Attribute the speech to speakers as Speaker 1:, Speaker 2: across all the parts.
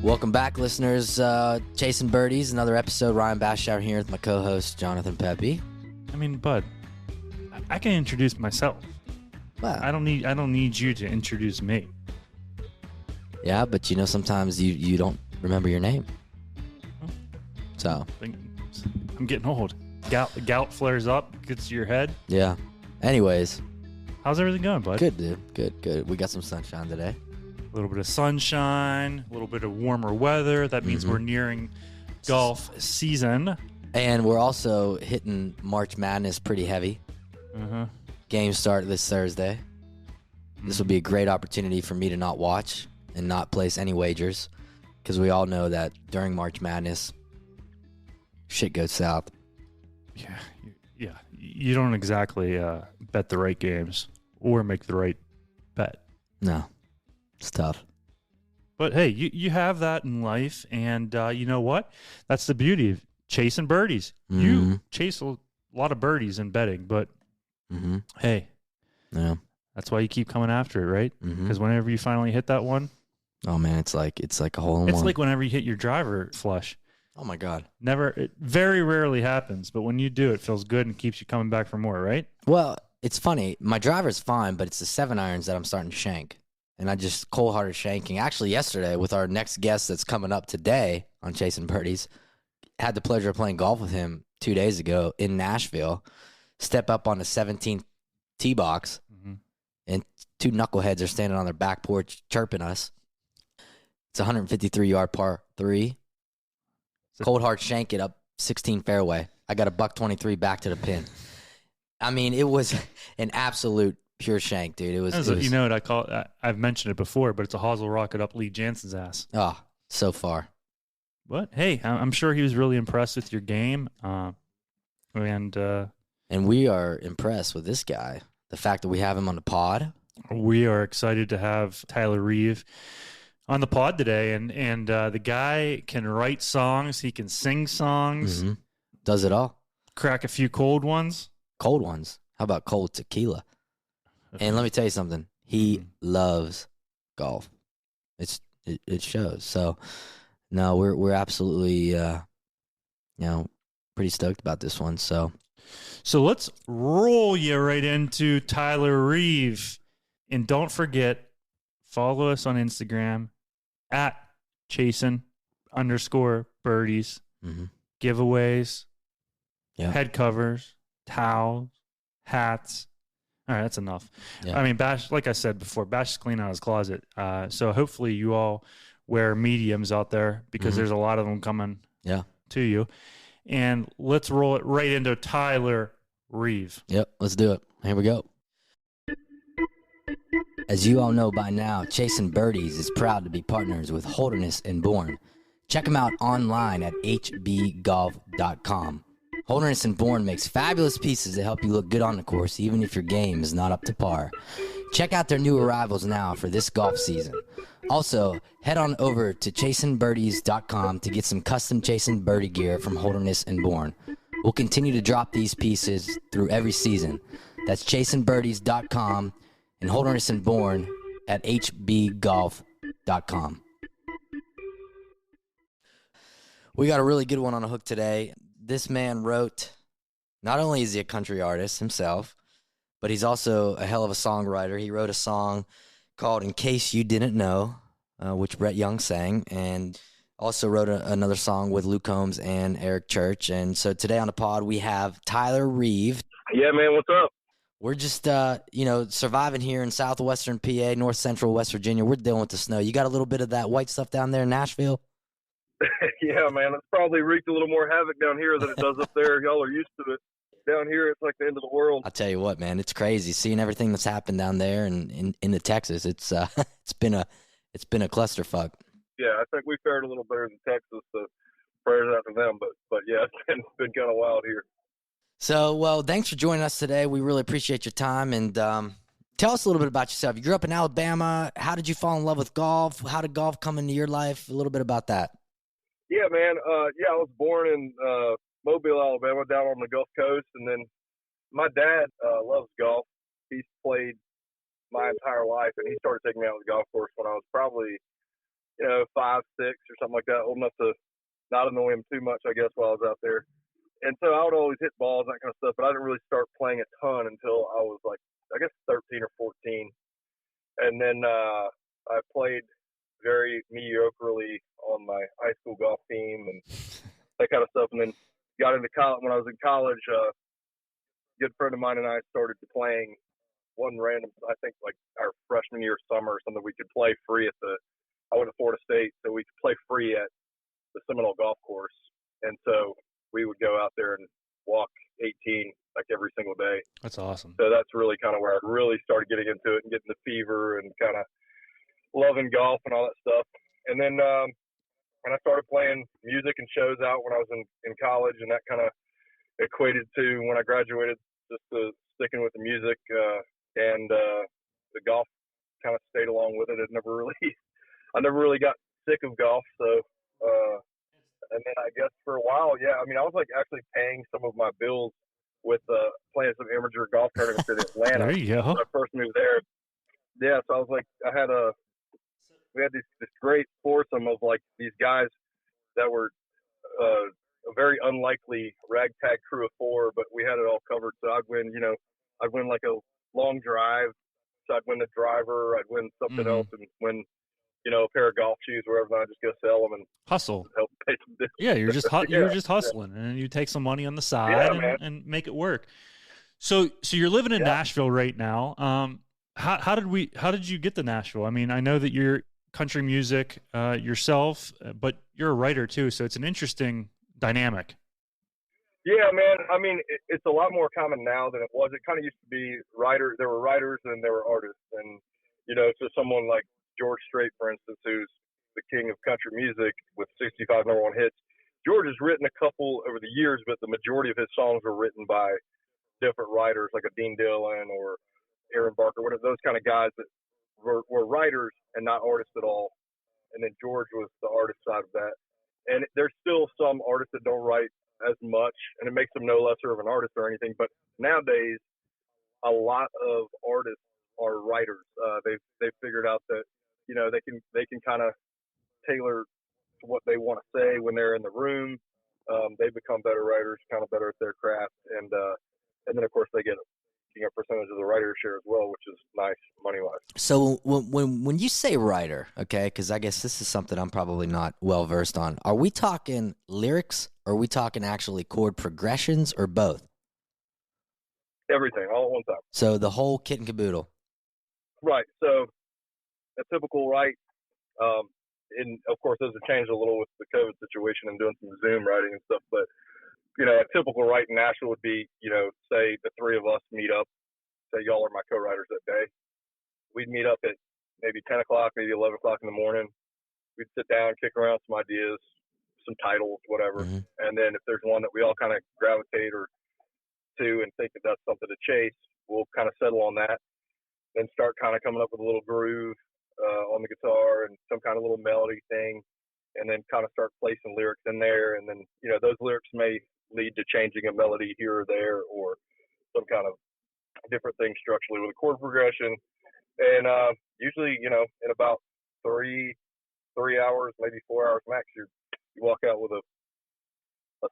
Speaker 1: Welcome back, listeners. Chasin Birdies, another episode. Ryan Bashour here with my co-host, Jonathan Pepe.
Speaker 2: I mean, bud, I can introduce myself.
Speaker 1: Wow.
Speaker 2: I don't need you to introduce me.
Speaker 1: Yeah, but you know, sometimes you don't remember your name. So
Speaker 2: I'm getting old. Gout flares up, gets to your head.
Speaker 1: yeah. Anyways,
Speaker 2: how's everything going, bud?
Speaker 1: good, dude. Good. We got some sunshine today.
Speaker 2: A little bit of sunshine, a little bit of warmer weather. That means we're nearing golf season.
Speaker 1: And we're also hitting March Madness pretty heavy. Games start this Thursday. This will be a great opportunity for me to not watch and not place any wagers, because we all know that during March Madness, shit goes south.
Speaker 2: Yeah. You don't exactly bet the right games or make the right bet.
Speaker 1: No, it's tough.
Speaker 2: But hey, you have that in life, and you know what? That's the beauty of chasing birdies. You chase a lot of birdies in betting, but hey,
Speaker 1: yeah,
Speaker 2: that's why you keep coming after it, right? Because whenever you finally hit that one,
Speaker 1: oh man, it's like a hole in one.
Speaker 2: it's like whenever you hit your driver flush.
Speaker 1: Oh my God.
Speaker 2: It very rarely happens, but when you do, it feels good and keeps you coming back for more, right?
Speaker 1: Well, it's funny. My driver's fine, but it's the 7-irons that I'm starting to shank. And I just cold-hearted shanking. Actually, yesterday, with our next guest that's coming up today on Chasin Birdies, had the pleasure of playing golf with him 2 days ago in Nashville. Step up on the 17th tee box, and two knuckleheads are standing on their back porch chirping us. It's a 153-yard par 3. Cold hard shank it up 16 fairway. I got a $1.23 back to the pin. I mean, it was an absolute pure shank, dude. It was
Speaker 2: you know what I call it? I've mentioned it before, but it's a hosel rocket up Lee Jansen's ass.
Speaker 1: Oh, so far.
Speaker 2: But hey, I'm sure he was really impressed with your game, and
Speaker 1: we are impressed with this guy. The fact that we have him on the pod.
Speaker 2: We are excited to have Tyler Reeve on the pod today, and the guy can write songs, he can sing songs,
Speaker 1: Does it all.
Speaker 2: crack a few cold ones.
Speaker 1: Cold ones. How about cold tequila? And let me tell you something. He loves golf. It shows. So no, we're absolutely pretty stoked about this one. So
Speaker 2: let's roll you right into Tyler Reeve, and don't forget, follow us on Instagram at Chasin_birdies. Giveaways, head covers, towels, hats. All right, that's enough. Yeah. I mean, Bash, like I said before, Bash is cleaning out his closet. So hopefully you all wear mediums out there, because there's a lot of them coming to you. And let's roll it right into Tyler Reeve.
Speaker 1: Yep, let's do it. Here we go. As you all know by now, Chasin Birdies is proud to be partners with Holderness and Bourne. Check them out online at hbgolf.com. Holderness and Bourne makes fabulous pieces to help you look good on the course, even if your game is not up to par. Check out their new arrivals now for this golf season. Also, head on over to chasinbirdies.com to get some custom Chasin Birdie gear from Holderness and Bourne. We'll continue to drop these pieces through every season. That's chasinbirdies.com and Holderness and Bourne at hbgolf.com. We got a really good one on the hook today. This man wrote, not only is he a country artist himself, but he's also a hell of a songwriter. He wrote a song called In Case You Didn't Know, which Brett Young sang, and also wrote another song with Luke Combs and Eric Church. And so today on the pod, we have Tyler Reeve.
Speaker 3: Yeah, man, what's up?
Speaker 1: We're just, surviving here in southwestern PA, north central West Virginia. We're dealing with the snow. You got a little bit of that white stuff down there in Nashville?
Speaker 3: Yeah, man, it's probably wreaked a little more havoc down here than it does up there. Y'all are used to it. Down here, it's like the end of the world.
Speaker 1: I'll tell you what, man, it's crazy seeing everything that's happened down there and in the Texas. It's been a clusterfuck.
Speaker 3: Yeah, I think we fared a little better than Texas, so prayers out to them. But yeah, it's been kind of wild here.
Speaker 1: So, well, thanks for joining us today. We really appreciate your time. And tell us a little bit about yourself. You grew up in Alabama. How did you fall in love with golf? How did golf come into your life? A little bit about that.
Speaker 3: Yeah, man. I was born in Mobile, Alabama, down on the Gulf Coast. And then my dad loves golf. He's played my entire life, and he started taking me out on the golf course when I was probably, 5, 6 or something like that, old enough to not annoy him too much, I guess, while I was out there. And so I would always hit balls, that kind of stuff, but I didn't really start playing a ton until I was like, I guess 13 or 14. And then I played very mediocrely on my high school golf team and that kind of stuff. And then got into college. When I was in college, a good friend of mine and I started playing one random, I think like our freshman year summer or something, we could play free I went to Florida State, so we could play free at the Seminole golf course. And so we would go out there and walk 18 like every single day.
Speaker 2: That's awesome.
Speaker 3: So that's really kind of where I really started getting into it and getting the fever and kind of loving golf and all that stuff. And then when I started playing music and shows out when I was in college, and that kind of equated to when I graduated, just sticking with the music and the golf kind of stayed along with it. I never really got sick of golf. So and then I guess for a while, I was like actually paying some of my bills with playing some amateur golf tournaments in Atlanta.
Speaker 2: There you go.
Speaker 3: When I first moved there. Yeah, so I was like, we had this great foursome of like these guys that were a very unlikely ragtag crew of 4, but we had it all covered. So I'd win like a long drive. So I'd win the driver, I'd win something else, and win, a pair of golf shoes, wherever. I just go sell them and
Speaker 2: hustle.
Speaker 3: Help pay some bills.
Speaker 2: Yeah, you're just hustling, and you take some money on the side and make it work. So you're living in Nashville right now. How did you get to Nashville? I mean, I know that you're country music yourself, but you're a writer too, so it's an interesting dynamic.
Speaker 3: Yeah, man. I mean, it's a lot more common now than it was. It kind of used to be writers. There were writers and there were artists, and so someone like George Strait, for instance, who's the king of country music with 65 number 1 hits. George has written a couple over the years, but the majority of his songs were written by different writers, like a Dean Dillon or Aaron Barker, whatever, those kind of guys that were writers and not artists at all. And then George was the artist side of that. And there's still some artists that don't write as much, and it makes them no lesser of an artist or anything. But nowadays, a lot of artists are writers. They've figured out that they can kind of tailor to what they want to say when they're in the room. They become better writers, kind of better at their craft, and then of course they get a percentage of the writer's share as well, which is nice money wise.
Speaker 1: So when you say writer, okay, because I guess this is something I'm probably not well versed on. Are we talking lyrics? Or are we talking actually chord progressions, or both?
Speaker 3: Everything, all at one time.
Speaker 1: So the whole kit and caboodle. Right.
Speaker 3: So a typical write, and of course those have changed a little with the COVID situation and doing some Zoom writing and stuff, but a typical write in Nashville would be, say the 3 of us meet up, say y'all are my co-writers that day. We'd meet up at maybe 10 o'clock, maybe 11 o'clock in the morning. We'd sit down, kick around some ideas, some titles, whatever. Mm-hmm. And then if there's one that we all kind of gravitate to and think that that's something to chase, we'll kind of settle on that. Then start kind of coming up with a little groove on the guitar and some kind of little melody thing, and then kind of start placing lyrics in there. And then, those lyrics may lead to changing a melody here or there, or some kind of different thing structurally with a chord progression. And usually, in about 3 hours, maybe 4 hours max, you walk out with a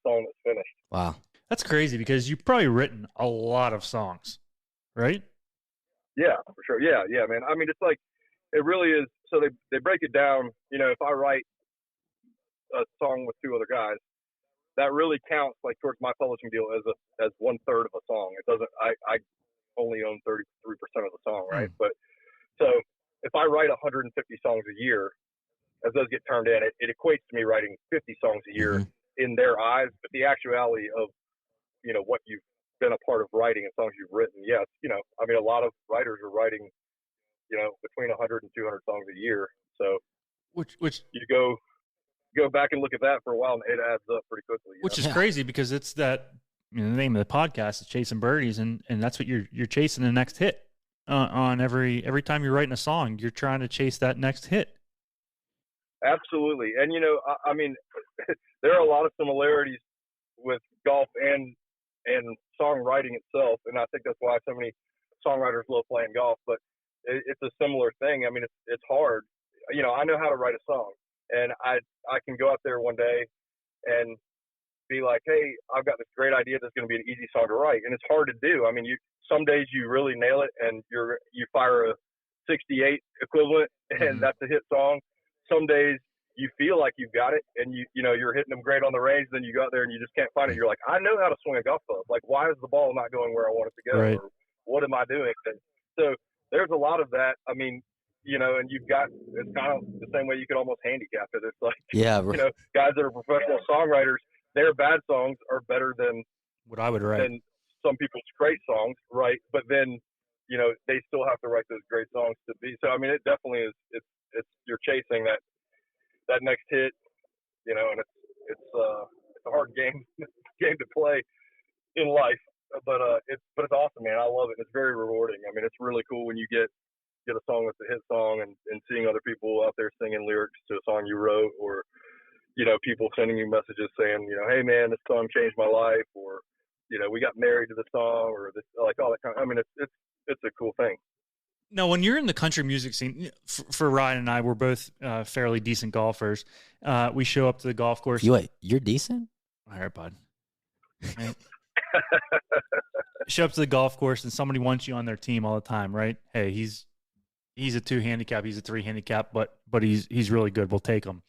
Speaker 3: song that's finished.
Speaker 1: Wow.
Speaker 2: That's crazy, because you've probably written a lot of songs, right?
Speaker 3: Yeah, for sure. Yeah, man. I mean, it's like, it really is. So they break it down. If I write a song with 2 other guys, that really counts like towards my publishing deal as 1/3 of a song. It doesn't. I only own 33% of the song, right? But so if I write 150 songs a year, as those get turned in, it equates to me writing 50 songs a year in their eyes. But the actuality of what you've been a part of writing and songs you've written, yes, I mean, a lot of writers are writing between 100 and 200 songs a year. So
Speaker 2: which
Speaker 3: you go back and look at that for a while, and it adds up pretty quickly.
Speaker 2: Which is crazy, because it's that the name of the podcast is Chasin Birdies, and that's what you're chasing the next hit on every time you're writing a song. You're trying to chase that next hit.
Speaker 3: Absolutely, and I mean, there are a lot of similarities with golf and songwriting itself, and I think that's why so many songwriters love playing golf. But it's a similar thing. I mean, it's hard. You know, I know how to write a song, and I can go out there one day and be like, hey, I've got this great idea that's going to be an easy song to write, and it's hard to do. I mean, some days you really nail it, and you fire a 68 equivalent, and that's a hit song. Some days you feel like you've got it, and you know you're hitting them great on the range, then you go out there and you just can't find it. You're like, I know how to swing a golf club. Like, why is the ball not going where I want it to go?
Speaker 2: Right.
Speaker 3: Or what am I doing? And so there's a lot of that. I mean, you know, and it's kind of the same way you could almost handicap it. It's like, you know, guys that are professional songwriters, their bad songs are better than
Speaker 2: what I would write.
Speaker 3: Than some people's great songs, right? But then, you know, they still have to write those great songs to be. So I mean, it definitely is. It's you're chasing that next hit, you know, and it's a hard game to play in life. But it's awesome, man. I love it. It's very rewarding. I mean, it's really cool when you get a song that's a hit song and seeing other people out there singing lyrics to a song you wrote, or you know, people sending you messages saying, you know, hey man, this song changed my life, or you know, we got married to the song, or this, like all that kind of. I mean, it's a cool thing.
Speaker 2: Now, when you're in the country music scene, for Ryan and I, we're both fairly decent golfers. We show up to the golf course.
Speaker 1: You're decent?
Speaker 2: All right, bud. Right. Show up to the golf course, and somebody wants you on their team all the time, right? Hey, he's a 2 handicap, he's a 3 handicap, but he's really good. We'll take him.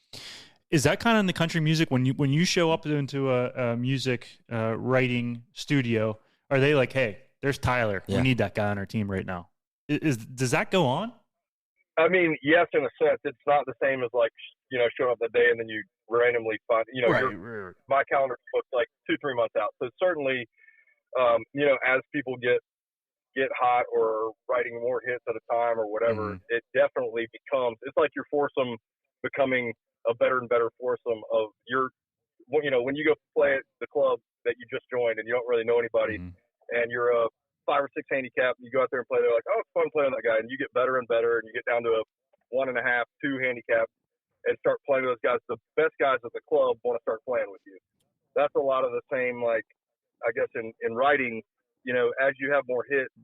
Speaker 2: Is that kind of in the country music when you show up into a music writing studio? Are they like, hey, there's Tyler. Yeah. We need that guy on our team right now. Does that go on?
Speaker 3: I mean, yes, in a sense. It's not the same as like, you know, showing up that day and then you randomly find, you know,
Speaker 2: right.
Speaker 3: My calendar booked like 2-3 months out. So certainly, you know, as people get hot or writing more hits at a time or whatever, it definitely becomes, it's like your foursome becoming a better and better foursome of your, you know, when you go play at the club that you just joined and you don't really know anybody and you're a 5 or 6 handicap, and you go out there and play, they're like, oh, it's fun playing that guy, and you get better and better, and you get down to a 1.5, 2 handicap, and start playing with those guys. The best guys at the club want to start playing with you. That's a lot of the same, like, I guess in writing, you know, as you have more hits,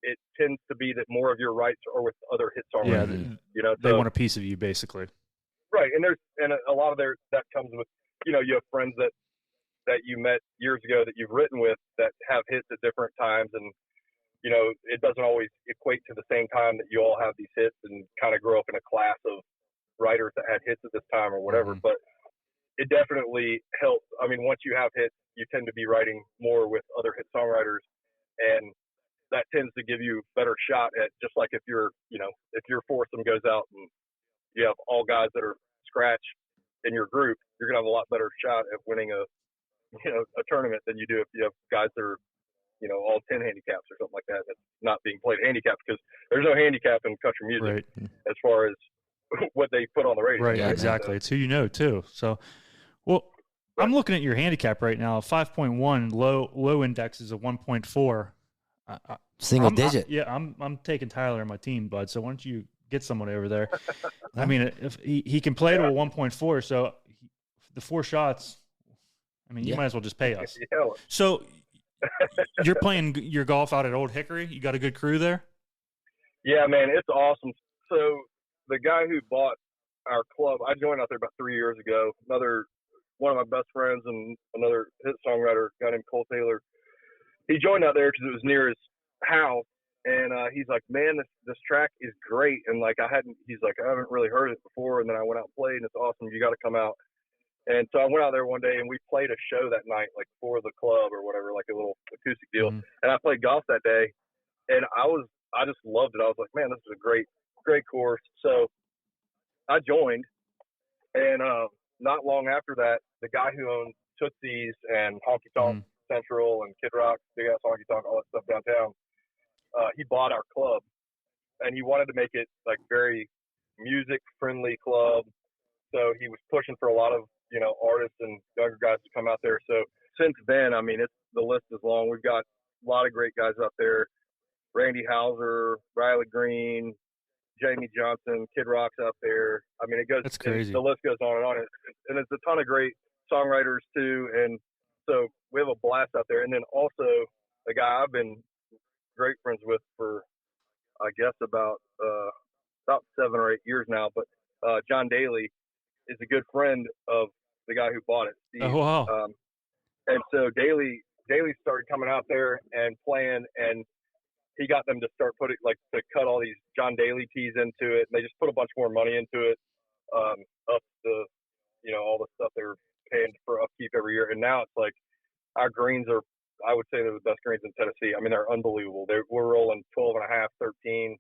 Speaker 3: it tends to be that more of your rights are with other hit songwriters.
Speaker 2: Yeah,
Speaker 3: you know,
Speaker 2: they want a piece of you, basically.
Speaker 3: Right, and a lot of that comes with, you know, you have friends that you met years ago that you've written with that have hits at different times, and you know it doesn't always equate to the same time that you all have these hits and kind of grow up in a class of writers that had hits at this time or whatever. But it definitely helps. I mean, once you have hits, you tend to be writing more with other hit songwriters, and that tends to give you a better shot at, just like if your foursome goes out and you have all guys that are scratch in your group, you're gonna have a lot better shot at winning a tournament than you do if you have guys that are, you know, all 10 handicaps or something like that. That's not being played handicap, because there's no handicap in country music as far as what they put on the radio.
Speaker 2: Right, exactly. It's who you know too. So, well, I'm looking at your handicap right now. 5.1, low index is a 1.4.
Speaker 1: Single digit.
Speaker 2: I'm taking Tyler on my team, bud. So why don't you get someone over there? I mean, if he can play to a 1.4, so the 4 shots. I mean, you might as well just pay us. So you're playing your golf out at Old Hickory? You got a good crew there?
Speaker 3: Yeah, man, it's awesome. So the guy who bought our club, I joined out there about 3 years ago. One of my best friends and another hit songwriter, a guy named Cole Taylor, he joined out there because it was near his house. And he's like, man, this track is great. And like, he's like, I haven't really heard it before. And then I went out and played, and it's awesome. You got to come out. And so I went out there one day and we played a show that night, like for the club or whatever, like a little acoustic deal. And I played golf that day, and I just loved it. I was like, man, this is a great course. So I joined, and not long after that, the guy who owned Tootsie's and Honky Tonk Central and Kid Rock, Big Ass Honky Tonk, all that stuff downtown, he bought our club, and he wanted to make it like very music friendly club. So he was pushing for a lot of, you know, artists and younger guys to come out there. So since then, I mean, the list is long. We've got a lot of great guys out there. Randy Hauser, Riley Green, Jamie Johnson, Kid Rock's out there. I mean, it goes.
Speaker 2: That's crazy.
Speaker 3: The list goes on. And it's a ton of great songwriters too. And so we have a blast out there. And then also the guy I've been great friends with for, I guess about 7 or 8 years now. But John Daly is a good friend of the guy who bought it, Steve.
Speaker 2: Oh, wow.
Speaker 3: And so Daly started coming out there and playing, and he got them to start putting to cut all these John Daly tees into it, and they just put a bunch more money into it, up the all the stuff they were paying for upkeep every year. And now it's like our greens are, I would say, they're the best greens in Tennessee. I mean, they're unbelievable. We're rolling 12.5, 13.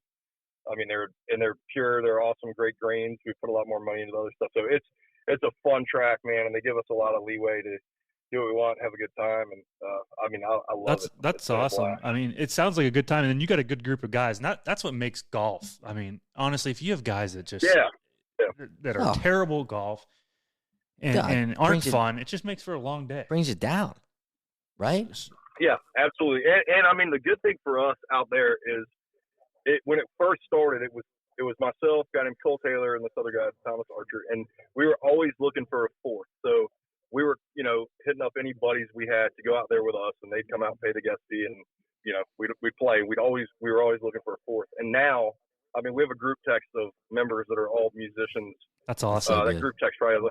Speaker 3: I mean, they're pure. They're awesome, great greens. We put a lot more money into other stuff, so it's a fun track, man, and they give us a lot of leeway to do what we want, have a good time, and I mean, I love it.
Speaker 2: That's awesome. I mean, it sounds like a good time, and then you got a good group of guys, and that's what makes golf. I mean, honestly, if you have guys that just that are terrible at golf and aren't fun, it just makes for a long day.
Speaker 1: Brings you down, right?
Speaker 3: Yeah, absolutely. And I mean, the good thing for us out there is, when it first started, it was myself, a guy named Cole Taylor, and this other guy, Thomas Archer, and we were always looking for a fourth. So we were, hitting up any buddies we had to go out there with us, and they'd come out and pay the guest fee, and we'd play. We were always looking for a fourth. And now, I mean, we have a group text of members that are all musicians.
Speaker 2: That's awesome.
Speaker 3: That group text probably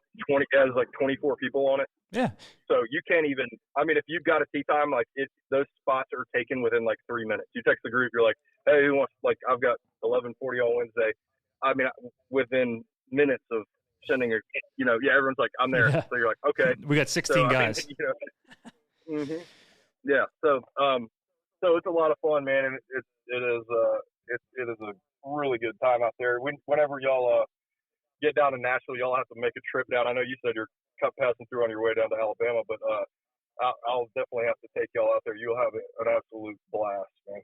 Speaker 3: has like 24 people on it.
Speaker 2: Yeah.
Speaker 3: So you can't even. I mean, if you've got a tee time, those spots are taken within like 3 minutes. You text the group, you're like, hey, who wants? Like, I've got 11:40 on Wednesday. I mean, within minutes of sending everyone's like, I'm there. Yeah. So you're like, okay.
Speaker 2: We got 16 guys.
Speaker 3: Yeah. So it's a lot of fun, man, and it is a really good time out there. Whenever y'all get down to Nashville, y'all have to make a trip down. I know you said you're passing through on your way down to Alabama, but I'll definitely have to take y'all out there. You'll have an absolute blast, man.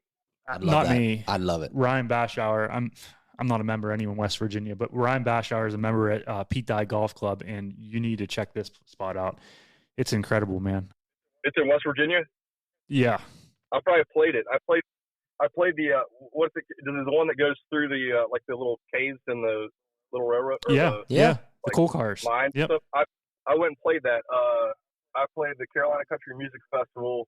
Speaker 2: Not me.
Speaker 1: I love it.
Speaker 2: Ryan Bashour. I'm not a member anywhere in West Virginia, but Ryan Bashour is a member at Pete Dye Golf Club, and you need to check this spot out. It's incredible, man.
Speaker 3: It's in West Virginia?
Speaker 2: Yeah.
Speaker 3: I probably played it. I played the the one that goes through the the little caves in the little railroad.
Speaker 2: The coal cars.
Speaker 3: Yep. Stuff. I went and played that. I played the Carolina Country Music Festival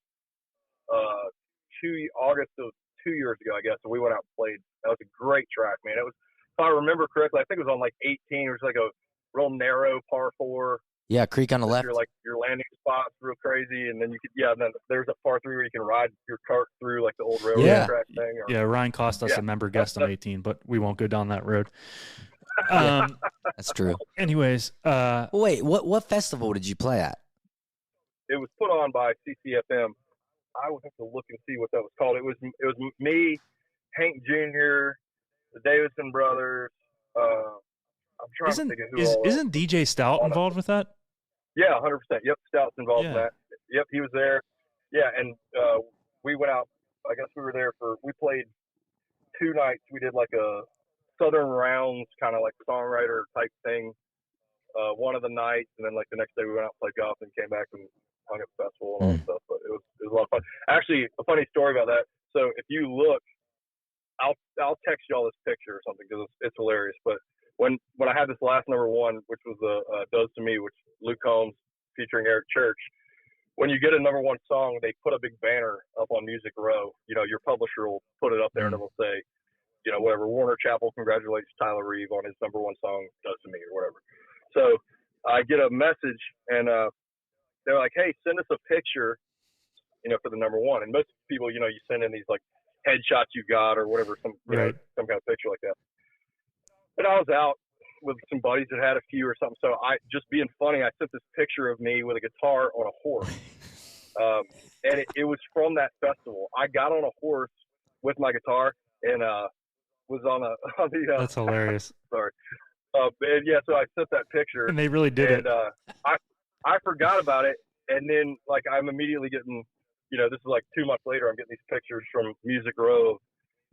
Speaker 3: August of 2 years ago, I guess, and we went out and played. That was a great track, man. It was, if I remember correctly, I think it was on like 18. It was like a real narrow par 4.
Speaker 1: Yeah, creek on the left.
Speaker 3: Your landing spot's real crazy, and then then there's a par 3 where you can ride your cart through like the old railroad track thing.
Speaker 2: Ryan cost us a member guest on 18, but we won't go down that road.
Speaker 1: That's true.
Speaker 2: Anyways,
Speaker 1: wait, what festival did you play at?
Speaker 3: It was put on by CCFM. I would have to look and see what that was called. It was me, Hank Jr., the Davidson brothers. I'm trying to think of who all
Speaker 2: isn't DJ Stout involved with that?
Speaker 3: Yeah, 100%. Yep, Stout's involved in that. Yep, he was there. Yeah, and we went out. I guess we were there we played 2 nights. We did like a Southern Rounds kind of like songwriter type thing one of the nights, and then like the next day we went out and played golf and came back and hung at the festival and all that stuff. But it was a lot of fun. Actually, a funny story about that. So if you look, I'll text y'all this picture or something because it's hilarious. But when I had this last number 1, which was Does to Me, which Luke Combs featuring Eric Church, when you get a number 1 song, they put a big banner up on Music Row. Your publisher will put it up there and it will say, whatever, Warner Chappell congratulates Tyler Reeve on his number 1 song, Does to Me, or whatever. So I get a message and they're like, hey, send us a picture, for the number 1. And most people, you send in these like headshots you got or whatever, some kind of picture like that. But I was out with some buddies that had a few or something. So just being funny, I sent this picture of me with a guitar on a horse. And it was from that festival. I got on a horse with my guitar and was on the
Speaker 2: That's hilarious.
Speaker 3: Sorry. So I sent that picture.
Speaker 2: And they really did it.
Speaker 3: I forgot about it. And then I'm immediately getting, this is like 2 months later, I'm getting these pictures from Music Row of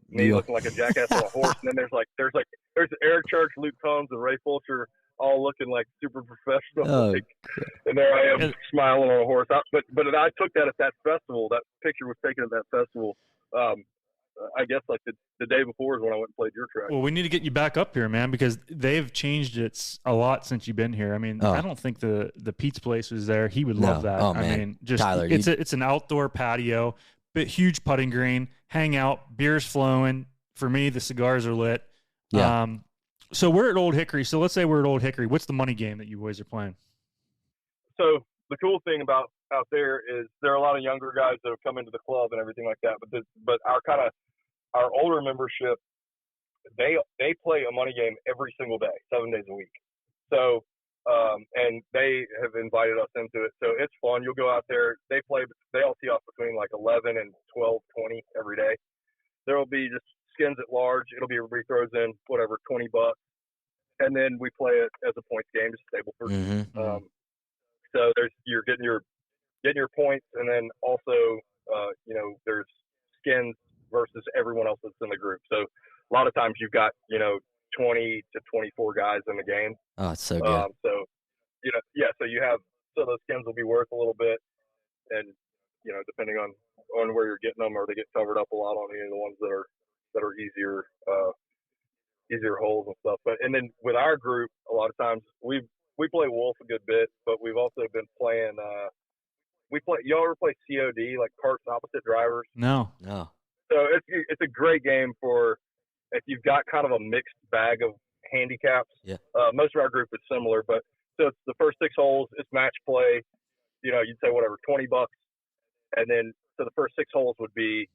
Speaker 3: me looking like a jackass on a horse. And then there's Eric Church, Luke Combs, and Ray Fulcher all looking like super professional. And there I am smiling on a horse. But I took that at that festival. That picture was taken at that festival. I guess the day before is when I went and played your track.
Speaker 2: Well, we need to get you back up here, man, because they've changed it a lot since you've been here. I mean, I don't think the Pete's place was there. He would love that.
Speaker 1: Oh, man.
Speaker 2: I mean, just
Speaker 1: Tyler,
Speaker 2: it's an outdoor patio, but huge putting green, hang out, beers flowing. For me, the cigars are lit.
Speaker 1: Yeah.
Speaker 2: So we're at Old Hickory. So let's say we're at Old Hickory. What's the money game that you boys are playing?
Speaker 3: So the cool thing about out there is there are a lot of younger guys that have come into the club and everything like that. But our older membership, they play a money game every single day, 7 days a week. So and they have invited us into it. So it's fun. You'll go out there. They all tee off between like 11 and 12, 20 every day. There will be just skins at large. It'll be everybody throws in whatever, $20, and then we play it as a points game, just table for. So you're getting your points, and then also there's skins versus everyone else that's in the group. So a lot of times you've got 20 to 24 guys in the game.
Speaker 1: Oh, it's so good.
Speaker 3: So those skins will be worth a little bit, and depending on where you're getting them, or they get covered up a lot on any of the ones that are easier holes and stuff. And then with our group, a lot of times we play Wolf a good bit, but we've also been playing. Y'all ever play COD, like carts opposite drivers?
Speaker 2: No.
Speaker 3: So it's a great game for if you've got kind of a mixed bag of handicaps.
Speaker 1: Yeah.
Speaker 3: Most of our group is similar, but so it's the first 6 holes. It's match play. You'd say whatever, $20, and then so the first 6 holes would be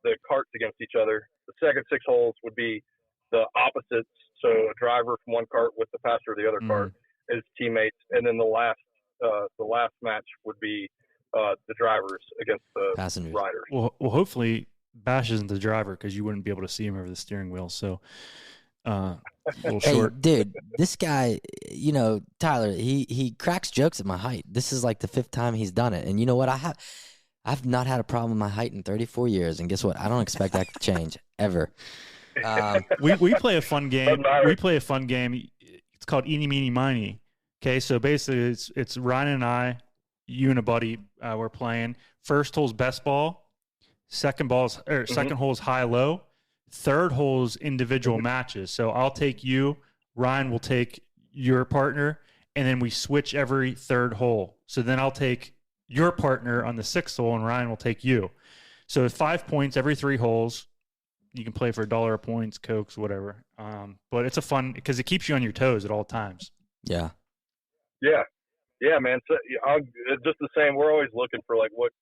Speaker 3: the carts against each other. The second 6 holes would be the opposites. So a driver from one cart with the passenger of the other cart as teammates, and then the last match would be the drivers against the
Speaker 1: passengers.
Speaker 3: Riders.
Speaker 2: Well, hopefully Bash isn't the driver, because you wouldn't be able to see him over the steering wheel. So, a little short.
Speaker 1: Hey, dude, this guy, Tyler, he cracks jokes at my height. This is like the 5th time he's done it, and you know what? I've not had a problem with my height in 34 years, and guess what? I don't expect that to change ever.
Speaker 2: We play a fun game. It's called Eeny, Meeny, Miny. Okay, so basically it's Ryan and I, you and a buddy. We're playing. First hole's best ball. Second hole is high low. Third hole is individual matches. So I'll take you. Ryan will take your partner, and then we switch every third hole. So then I'll take your partner on the 6th hole, and Ryan will take you. So it's 5 points every 3 holes. You can play for $1 a points, Cokes, whatever. But it's a fun, because it keeps you on your toes at all times.
Speaker 1: Yeah.
Speaker 3: Yeah, man. So it's just the same. We're always looking for like what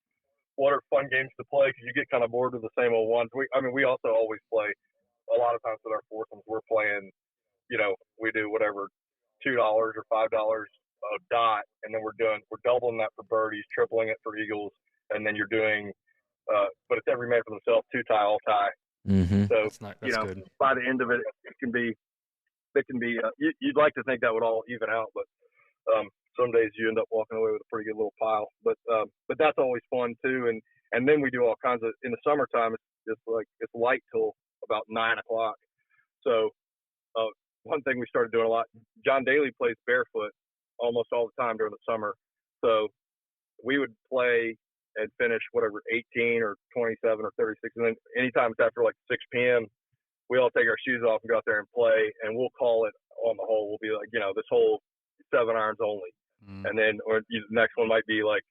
Speaker 3: are fun games to play, because you get kind of bored with the same old ones. We also always play a lot of times with our foursomes. We're playing, we do whatever, $2 or $5 a dot, and then we're doubling that for birdies, tripling it for eagles, and then you're doing, but it's every man for themselves, 2 tie, all tie.
Speaker 1: Mm-hmm.
Speaker 3: So
Speaker 2: that's good.
Speaker 3: By the end of it, it can be. You'd like to think that would all even out, but some days you end up walking away with a pretty good little pile. But that's always fun too. And then we do all kinds of, in the summertime. It's light till about 9 o'clock. So one thing we started doing a lot. John Daly plays barefoot almost all the time during the summer. So we would play and finish whatever 18 or 27 or 36, and then anytime it's after like 6 p.m. we all take our shoes off and go out there and play, and we'll call it on the hole. We'll be like, this hole 7 irons only, and then the next one might be like,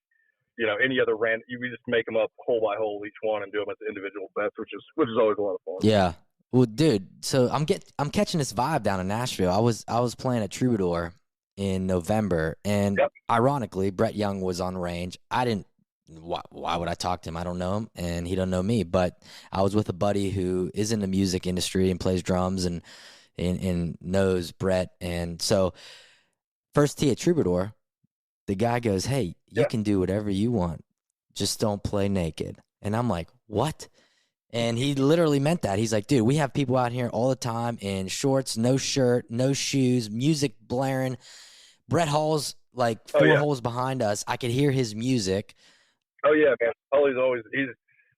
Speaker 3: any other random. We just make them up hole by hole each one and do them as individual bets, which is always a lot of fun.
Speaker 1: Yeah. Well, dude, so I'm catching this vibe down in Nashville. I was playing at Troubadour in November, and ironically, Brett Young was on range. I didn't. Why would I talk to him? I don't know him, and he don't know me. But I was with a buddy who is in the music industry and plays drums and knows Brett. And so first tee at Troubadour, the guy goes, "Hey, you can do whatever you want. Just don't play naked." And I'm like, "What?" And he literally meant that. He's like, "Dude, we have people out here all the time in shorts, no shirt, no shoes, music blaring. Brett Hall's like 4 holes behind us. I could hear his music."
Speaker 3: Oh yeah, man.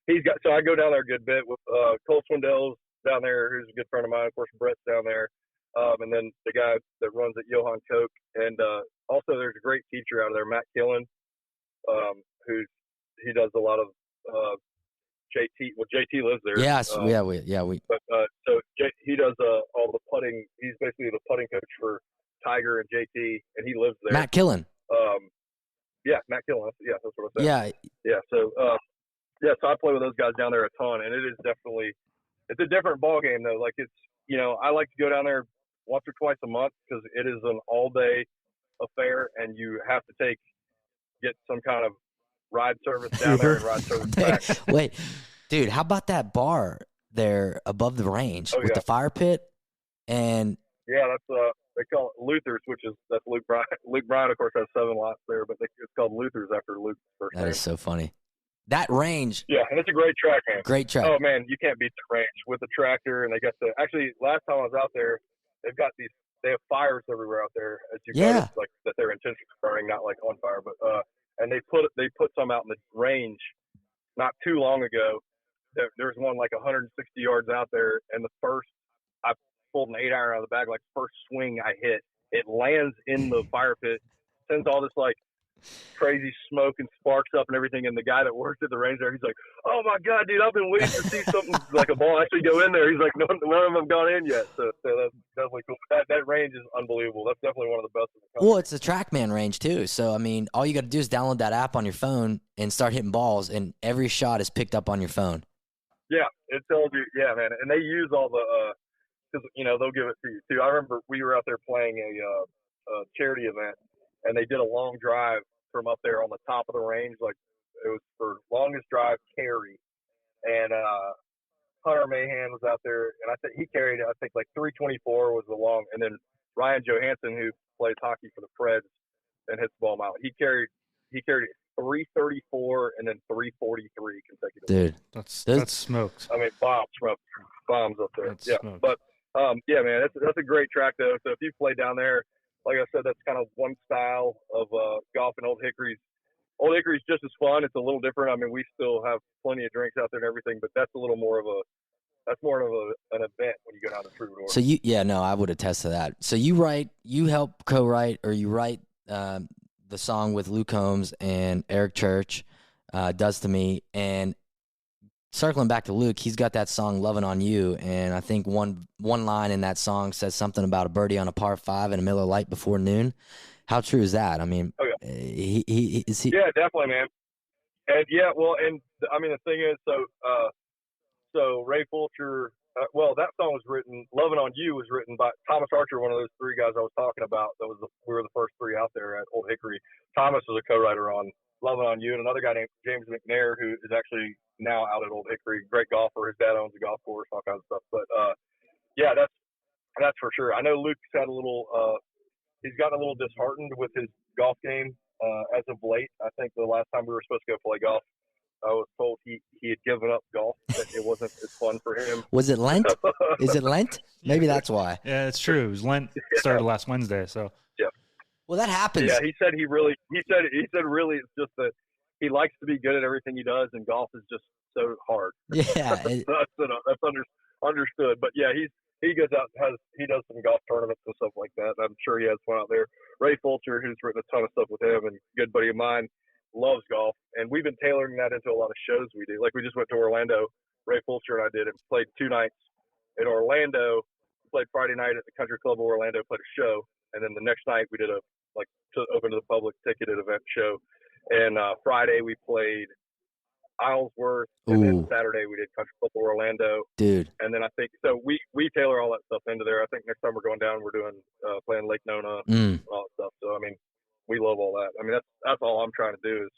Speaker 3: He's got. So I go down there a good bit with Cole Swindell's down there, who's a good friend of mine. Of course, Brett's down there, and then the guy that runs at Johan Koch, and also there's a great teacher out of there, Matt Killen, he does a lot of JT. Well, JT lives there.
Speaker 1: Yes, we.
Speaker 3: But so he does all the putting. He's basically the putting coach for Tiger and JT, and he lives there.
Speaker 1: Matt Killen.
Speaker 3: Yeah, Matt Killen. Yeah, that's what I said.
Speaker 1: Yeah.
Speaker 3: Yeah. So, so I play with those guys down there a ton, and it is definitely it's a different ball game though. Like it's, I like to go down there once or twice a month because it is an all day affair, and you have to get some kind of ride service down there and ride service back.
Speaker 1: Wait, dude, how about that bar there above the range with the fire pit? And
Speaker 3: yeah, that's they call it Luther's, that's Luke Bryan. Luke Bryan, of course, has 7 lots there, but it's called Luther's after Luke's first name.
Speaker 1: That is so funny. That range.
Speaker 3: Yeah, and it's a great track, man.
Speaker 1: Great track.
Speaker 3: Oh man, you can't beat the range with the tractor, and they got actually last time I was out there, they have fires everywhere out there, as you noticed, like that they're intentionally burning, not like on fire, but and they put some out in the range not too long ago. There's one like 160 yards out there, and I pulled an 8-iron out of the bag, like first swing I hit, it lands in the fire pit, sends all this like crazy smoke and sparks up and everything, and the guy that worked at the range there, he's like, "Oh my god, dude, I've been waiting to see something like a ball actually go in there." He's like, none of them have gone in yet, so that's definitely cool. That range is unbelievable. That's definitely one of the best in the country.
Speaker 1: Well, it's a TrackMan range too, so I mean, all you got to do is download that app on your phone and start hitting balls, and every shot is picked up on your phone.
Speaker 3: Yeah, it tells you. Yeah, man, and they use all the because they'll give it to you too. I remember we were out there playing a charity event, and they did a long drive from up there on the top of the range, like it was for longest drive carry, and Hunter Mahan was out there, and I think he carried, I think like 324 was the long, and then Ryan Johansson, who plays hockey for the Preds and hits the ball out, he carried 334 and then 343 consecutively.
Speaker 1: Dude,
Speaker 2: that's smoked.
Speaker 3: I mean, bombs up there.
Speaker 2: That's smoked.
Speaker 3: But yeah, man, that's a great track though. So if you play down there, like I said, that's kind of one style of golf, and Old Hickory's just as fun. It's a little different. I mean, we still have plenty of drinks out there and everything, but that's more of an event when you go down to Troubadour.
Speaker 1: So I would attest to that. So you help co-write, or you write the song with Luke Combs and Eric Church, Does to Me, and circling back to Luke, he's got that song "Lovin' on You," and I think one line in that song says something about a birdie on a par 5 and a Miller Lite before noon. How true is that? I mean, is he?
Speaker 3: Yeah, definitely, man. And yeah, well, and I mean the thing is, so Ray Fulcher. That song was written. "Lovin' on You" was written by Thomas Archer, one of those 3 guys I was talking about. We were the first 3 out there at Old Hickory. Thomas was a co-writer on "Lovin' on You," and another guy named James McNair, who is actually now out at Old Hickory, great golfer. His dad owns a golf course, all kinds of stuff. But yeah, that's for sure. I know Luke's had he's gotten a little disheartened with his golf game as of late. I think the last time we were supposed to go play golf, I was told he had given up golf, that it wasn't as fun for him.
Speaker 1: Was it Lent? Is it Lent? Maybe that's why.
Speaker 2: Yeah, it's true. It was Lent started last Wednesday, so.
Speaker 3: Yeah.
Speaker 1: Well, that happens.
Speaker 3: Yeah, he said really it's just that he likes to be good at everything he does, and golf is just so hard.
Speaker 1: Yeah.
Speaker 3: That's understood. But yeah, he goes out, he does some golf tournaments and stuff like that. I'm sure he has fun out there. Ray Fulcher, who's written a ton of stuff with him, and a good buddy of mine, loves golf, and we've been tailoring that into a lot of shows we do. Like we just went to Orlando. Ray Fulcher and I did, and played 2 nights in Orlando. We played Friday night at the Country Club of Orlando, played a show, and then the next night we did open to the public ticketed event show. And Friday we played Islesworth, and then Saturday we did Country Club of Orlando.
Speaker 1: Dude.
Speaker 3: And then I think so we tailor all that stuff into there. I think next time we're going down, we're doing playing Lake Nona and all that stuff. So I mean, we love all that. I mean, that's all I'm trying to do is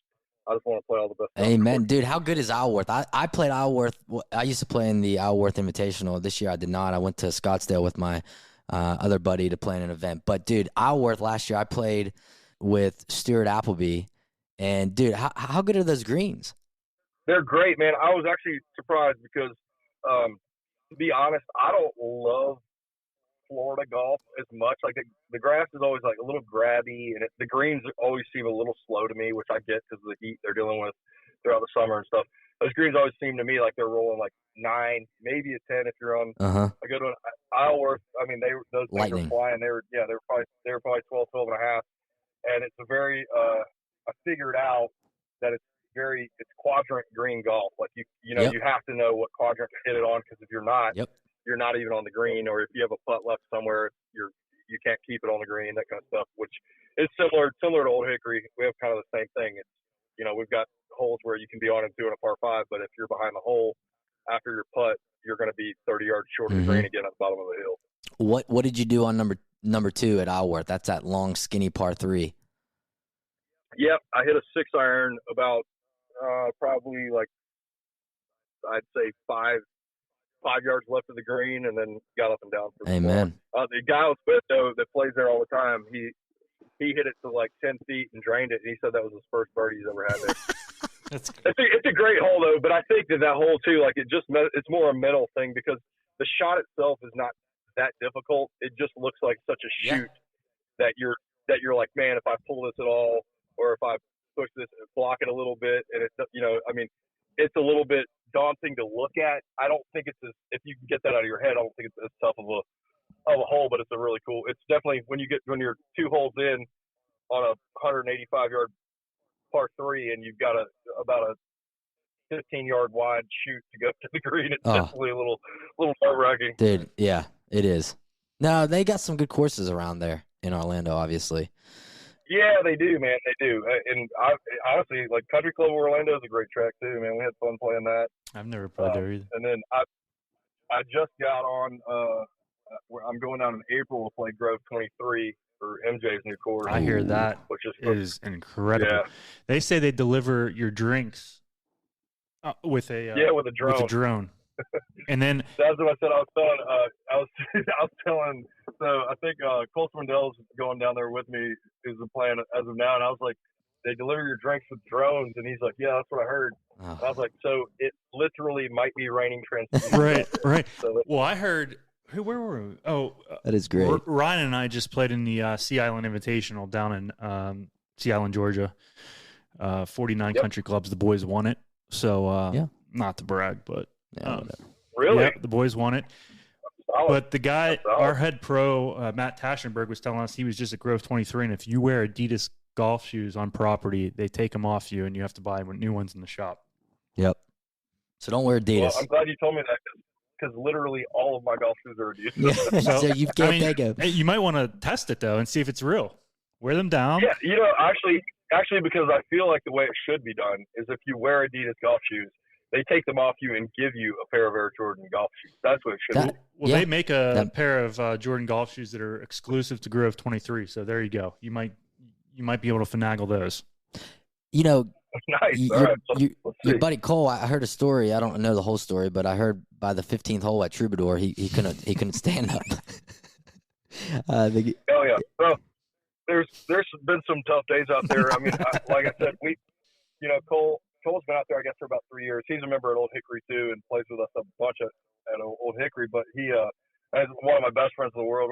Speaker 3: I just want to play all the best stuff.
Speaker 1: Amen, dude. How good is Isleworth? I played Isleworth. I used to play in the Isleworth Invitational. This year I did not. I went to Scottsdale with my other buddy to play in an event. But dude, Isleworth last year I played with Stuart Appleby, and dude, how good are those greens?
Speaker 3: They're great, man. I was actually surprised because, to be honest, I don't love Florida golf as much. Like the grass is always like a little grabby, and the greens always seem a little slow to me, which I get because of the heat they're dealing with throughout the summer and stuff. Those greens always seem to me like they're rolling like 9, maybe a 10 if you're on a good one. Isleworth, I mean, those things were flying. They were probably 12 and a half, and it's a very I figured out that it's quadrant green golf. Like you have to know what quadrant to hit it on, because if you're not, you're not even on the green, or if you have a putt left somewhere, you can't keep it on the green, that kind of stuff, which is similar to Old Hickory. We have kind of the same thing. It's, we've got holes where you can be on and 2 and a par 5, but if you're behind the hole after your putt, you're going to be 30 yards short of the green again at the bottom of the hill.
Speaker 1: What did you do on number 2 at Isleworth? That's that long, skinny par 3.
Speaker 3: Yep, I hit a 6-iron about probably like I'd say 5 yards left of the green, and then got up and down.
Speaker 1: Amen.
Speaker 3: The guy I was with though that plays there all the time, he hit it to like 10 feet and drained it. And he said that was his first birdie he's ever had there. It's a great hole though, but I think that hole too, like it's more a mental thing because the shot itself is not that difficult. It just looks like such a shoot that you're like, man, if I pull this at all, or if I push this, block it a little bit, and it's it's a little bit daunting to look at. I don't think it's if you can get that out of your head, I don't think it's as tough of a hole, but it's a really cool. It's definitely when you're 2 holes in on a 185 yard par 3, and you've got about a 15-yard wide shoot to go to the green. It's definitely a little nerve-wracking.
Speaker 1: Dude, yeah, it is. No, they got some good courses around there in Orlando, obviously.
Speaker 3: Yeah, they do, man. They do. And honestly, like Country Club Orlando is a great track too, man. We had fun playing that.
Speaker 2: I've never played there either.
Speaker 3: And then I just got on. I'm going down in April to play Grove 23 for MJ's new course.
Speaker 2: I hear that, which is incredible. Yeah. They say they deliver your drinks with a drone. With a drone. And then
Speaker 3: that's what I said. I was telling. So I think Cole Swindell's going down there with me. Is the plan as of now, and I was like, they deliver your drinks with drones, and he's like, yeah, that's what I heard. Oh. And I was like, so it literally might be raining transfusions.
Speaker 2: Right. So well, I heard. Where were we? Oh,
Speaker 1: that is great.
Speaker 2: Ryan and I just played in the Sea Island Invitational down in Sea Island, Georgia. 49 country clubs. The boys won it. So not to brag, but
Speaker 3: really,
Speaker 2: yeah, the boys won it. But the guy, our head pro, Matt Taschenberg, was telling us he was just at Grove 23, and if you wear Adidas golf shoes on property, they take them off you, and you have to buy new ones in the shop.
Speaker 1: Yep. So don't wear Adidas.
Speaker 3: Well, I'm glad you told me that because literally all of my golf shoes are Adidas.
Speaker 1: Yeah. So you can't take them.
Speaker 2: You might want to test it, though, and see if it's real. Wear them down.
Speaker 3: Yeah, actually, because I feel like the way it should be done is if you wear Adidas golf shoes, they take them off you and give you a pair of Air Jordan golf shoes. That's what it should be.
Speaker 2: Well, they make a pair of Jordan golf shoes that are exclusive to Grove 23. So there you go. You might be able to finagle those.
Speaker 3: Nice.
Speaker 1: Your buddy Cole. I heard a story. I don't know the whole story, but I heard by the 15th hole at Troubadour, he couldn't stand up.
Speaker 3: Oh yeah. Well, there's been some tough days out there. I mean, like I said, Cole's been out there, I guess, for about 3 years. He's a member at Old Hickory, too, and plays with us a bunch at Old Hickory. But he is one of my best friends in the world.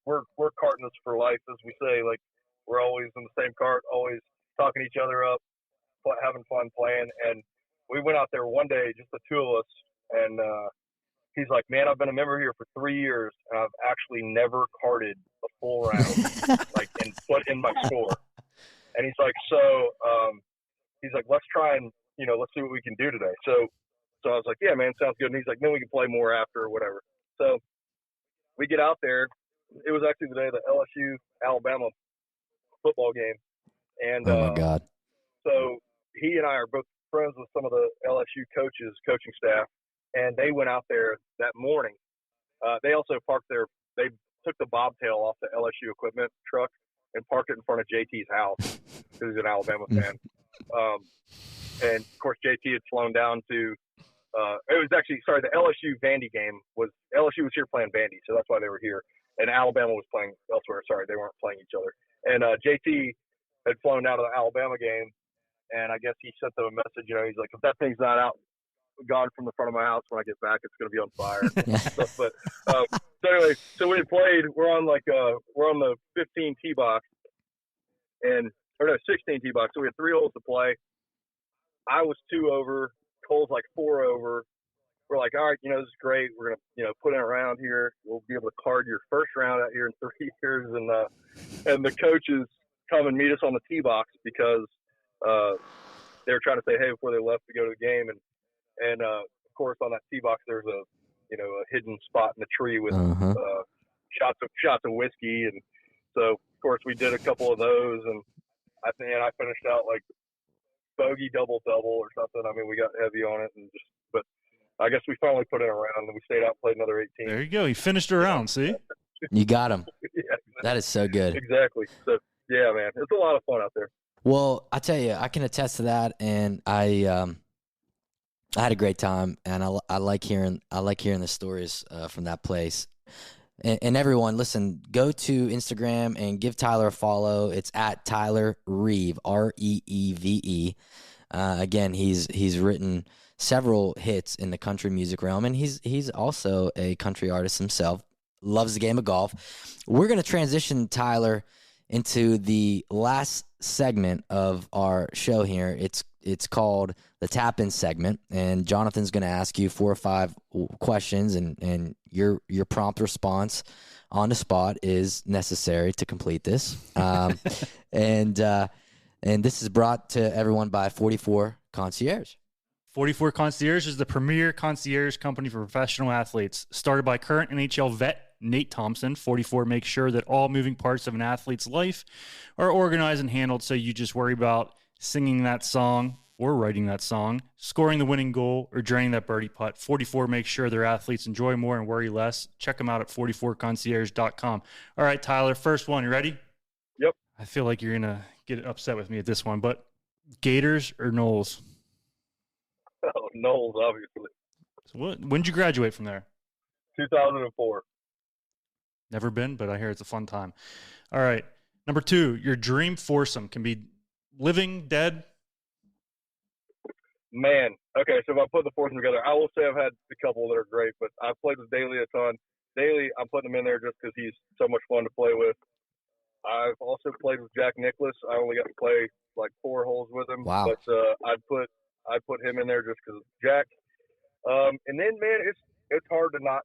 Speaker 3: We're carting this for life, as we say. Like, we're always in the same cart, always talking each other up, having fun playing. And we went out there one day, just the two of us, and he's like, man, I've been a member here for 3 years, and I've actually never carted a full round, and put in my score. And he's like, he's like, let's try and, let's see what we can do today. So I was like, yeah, man, sounds good. And he's like, then we can play more after or whatever. So we get out there. It was actually the day of the LSU-Alabama football game. And
Speaker 1: oh, my God.
Speaker 3: So he and I are both friends with some of the LSU coaching staff, and they went out there that morning. They also parked they took the bobtail off the LSU equipment truck and parked it in front of JT's house, who's an Alabama fan. And of course JT had flown down to it was actually the LSU Vandy game LSU was here playing Vandy, so that's why they were here, and Alabama was playing elsewhere. They weren't playing each other. And JT had flown down to the Alabama game, and I guess he sent them a message, he's like, if that thing's not gone from the front of my house when I get back, it's going to be on fire. But so anyway, so we played. We're on the 15 tee box, 16 tee box. So we had 3 holes to play. I was 2 over. Cole's like 4 over. We're like, all right, this is great. We're gonna, put in a round here. We'll be able to card your first round out here in 3 years. And the coaches come and meet us on the tee box because they were trying to say hey before they left to go to the game. And of course on that tee box there's a hidden spot in the tree with shots of whiskey. And so of course we did a couple of those, and I finished out like bogey double or something. I mean, we got heavy on it, but I guess we finally put in a round, and we stayed out and played another 18.
Speaker 2: There you go. You finished a round, see?
Speaker 1: You got him.
Speaker 3: Yeah, exactly.
Speaker 1: That is so good.
Speaker 3: Exactly. So, yeah, man, it's a lot of fun out there.
Speaker 1: Well, I tell you, I can attest to that, and I had a great time, and I like hearing the stories from that place. And everyone, listen, go to Instagram and give Tyler a follow. It's at Tyler Reeve, Reeve. Again, he's written several hits in the country music realm, and he's also a country artist himself. Loves the game of golf. We're going to transition Tyler into the last segment of our show here. It's called the tap-in segment, and Jonathan's going to ask you 4 or 5 questions, and your prompt response on the spot is necessary to complete this. And this is brought to everyone by 44 Concierge.
Speaker 2: 44 Concierge is the premier concierge company for professional athletes. Started by current NHL vet Nate Thompson, 44 makes sure that all moving parts of an athlete's life are organized and handled, so you just worry about singing that song or writing that song, scoring the winning goal, or draining that birdie putt. 44 makes sure their athletes enjoy more and worry less. Check them out at 44concierge.com. All right, Tyler, first one. You ready?
Speaker 3: Yep.
Speaker 2: I feel like you're going to get upset with me at this one, but Gators or Knowles?
Speaker 3: Oh, Knowles, obviously.
Speaker 2: So when did you graduate from there?
Speaker 3: 2004.
Speaker 2: Never been, but I hear it's a fun time. All right. Number 2, your dream foursome can be living, dead.
Speaker 3: Man, okay, so if I put the foursome together, I will say I've had a couple that are great, but I've played with Daly a ton. Daly, I'm putting him in there just because he's so much fun to play with. I've also played with Jack Nicklaus. I only got to play like 4 holes with him.
Speaker 1: Wow.
Speaker 3: But I'd put him in there just because of Jack. And then, man, it's hard to not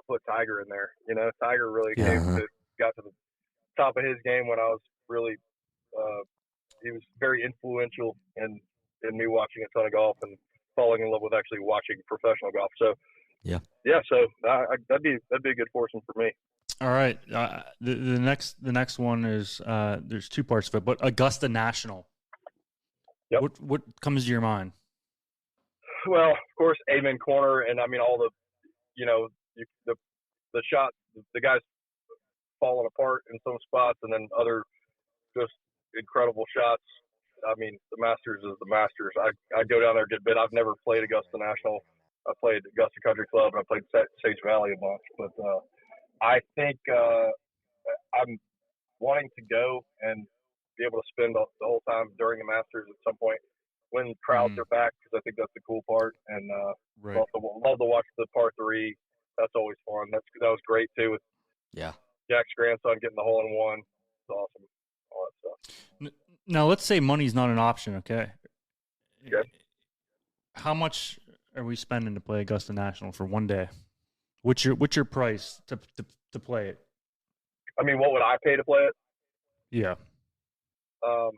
Speaker 3: put Tiger in there. You know, Tiger really got to the top of his game when I was really he was very influential in me watching a ton of golf and falling in love with actually watching professional golf. So so that'd be a good foursome for me.
Speaker 2: All right, the next one is there's 2 parts of it, but Augusta National.
Speaker 3: Yep.
Speaker 2: What comes to your mind?
Speaker 3: Well, of course, Amen Corner, and I mean all the, you know, the shot, the guys falling apart in some spots, and then other just incredible shots. I mean, the Masters is the Masters. I go down there a good bit. I've never played Augusta National. I played Augusta Country Club, and I played Sage Valley a bunch. But I think I'm wanting to go and be able to spend the whole time during the Masters at some point when crowds are back, because I think that's the cool part. And love to watch the par 3. That's always fun. That was great too with Jack's grandson getting the hole in one. It's awesome. All that stuff.
Speaker 2: Now, let's say money's not an option, okay?
Speaker 3: Okay.
Speaker 2: How much are we spending to play Augusta National for one day? What's your price to play it?
Speaker 3: I mean, what would I pay to play it?
Speaker 2: Yeah.
Speaker 3: Well,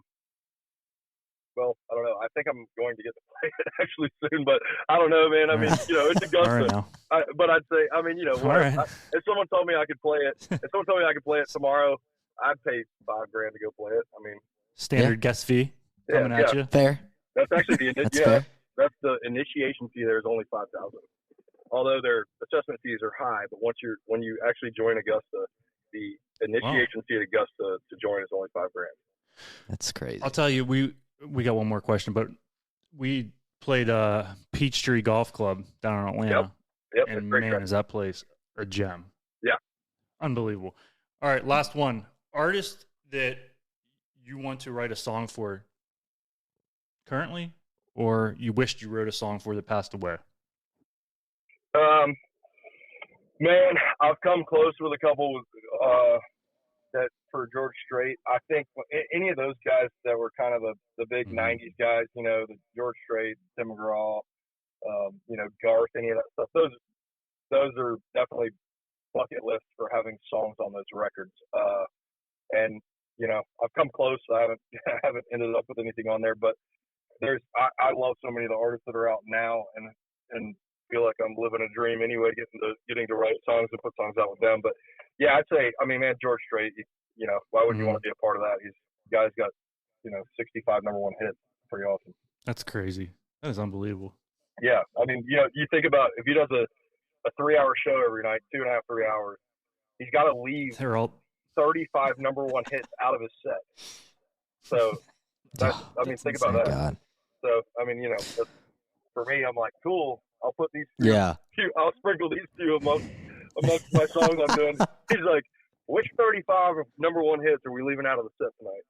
Speaker 3: I don't know. I think I'm going to get to play it actually soon, but I don't know, man. I mean, you know, it's Augusta. But I'd say, I mean, you know, if someone told me I could play it, tomorrow, I'd pay $5,000 to go play it. I mean,
Speaker 2: standard guest fee coming at you.
Speaker 1: Fair.
Speaker 3: That's actually that's the initiation fee. There is only $5,000. Although their assessment fees are high, but when you actually join Augusta, the initiation fee at Augusta to join is only $5,000.
Speaker 1: That's crazy.
Speaker 2: I'll tell you, we got one more question, but we played Peachtree Golf Club down in Atlanta.
Speaker 3: Yep.
Speaker 2: And man, is that place a gem.
Speaker 3: Yeah.
Speaker 2: Unbelievable. All right, last one. Artist that you want to write a song for currently, or you wished you wrote a song for that passed away?
Speaker 3: Man, I've come close with a couple that for George Strait. I think any of those guys that were kind of the big 90s guys, you know, the George Strait, Tim McGraw, you know, Garth, any of that stuff, those are definitely bucket lists for having songs on those records. And, you know, I've come close. I haven't ended up with anything on there, but I love so many of the artists that are out now and feel like I'm living a dream anyway, getting to write songs and put songs out with them. But yeah, I'd say, I mean, man, George Strait, you know, why would you want to be a part of that? Guy's got, you know, 65 number 1 hits. Pretty awesome.
Speaker 2: That's crazy. That is unbelievable.
Speaker 3: Yeah, I mean, you think about if he does a 3-hour show every night, 2.5, 3 hours, he's got to leave 35 number one hits out of his set. So, think about that. God. So, for me, I'm like, cool. I'll put these I'll sprinkle these two amongst my songs I'm doing. He's like, which 35 number one hits are we leaving out of the set tonight?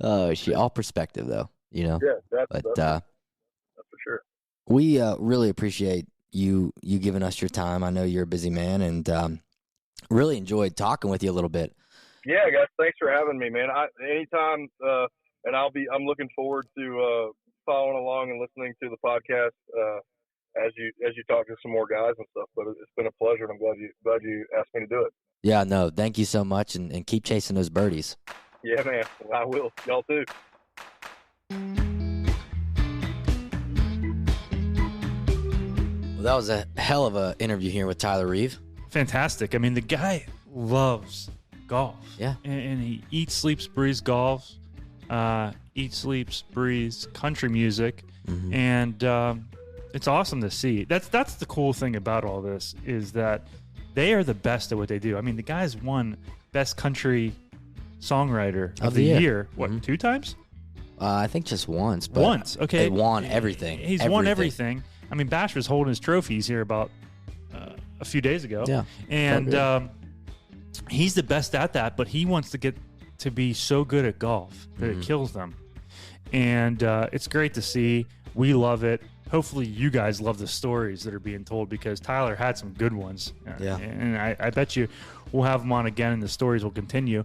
Speaker 1: Oh, all perspective, though,
Speaker 3: Yeah, that's for sure.
Speaker 1: We really appreciate you giving us your time. I know you're a busy man, and really enjoyed talking with you a little bit.
Speaker 3: Yeah, guys, thanks for having me, man. Anytime, and I'm looking forward to following along and listening to the podcast as you talk to some more guys and stuff. But it's been a pleasure, and I'm glad you asked me to do it.
Speaker 1: Yeah, no, thank you so much, and keep chasing those birdies.
Speaker 3: Yeah, man, I will. Y'all too.
Speaker 1: Well, that was a hell of an interview here with Tyler Reeve.
Speaker 2: Fantastic. I mean, the guy loves golf.
Speaker 1: Yeah.
Speaker 2: And he eats, sleeps, breathes golf. Eats, sleeps, breathes country music. Mm-hmm. And it's awesome to see. That's the cool thing about all this is that they are the best at what they do. I mean, the guy's won Best Country Songwriter of the Year. What, 2 times?
Speaker 1: I think just once. But
Speaker 2: once, okay.
Speaker 1: He won everything.
Speaker 2: He's won everything. I mean, Bashour was holding his trophies here about a few days ago.
Speaker 1: Yeah.
Speaker 2: And he's the best at that, but he wants to get to be so good at golf that it kills them. And it's great to see. We love it. Hopefully you guys love the stories that are being told because Tyler had some good ones.
Speaker 1: Yeah.
Speaker 2: And I bet you we'll have him on again and the stories will continue.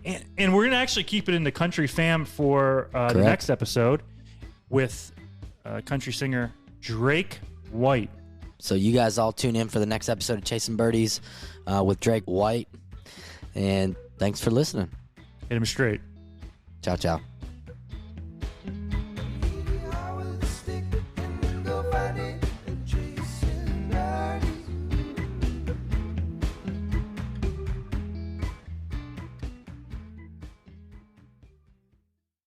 Speaker 2: And we're going to actually keep it in the country fam for the next episode with country singer Drake White.
Speaker 1: So you guys all tune in for the next episode of Chasin Birdies with Drake White. And thanks for listening.
Speaker 2: Hit him straight.
Speaker 1: Ciao, ciao.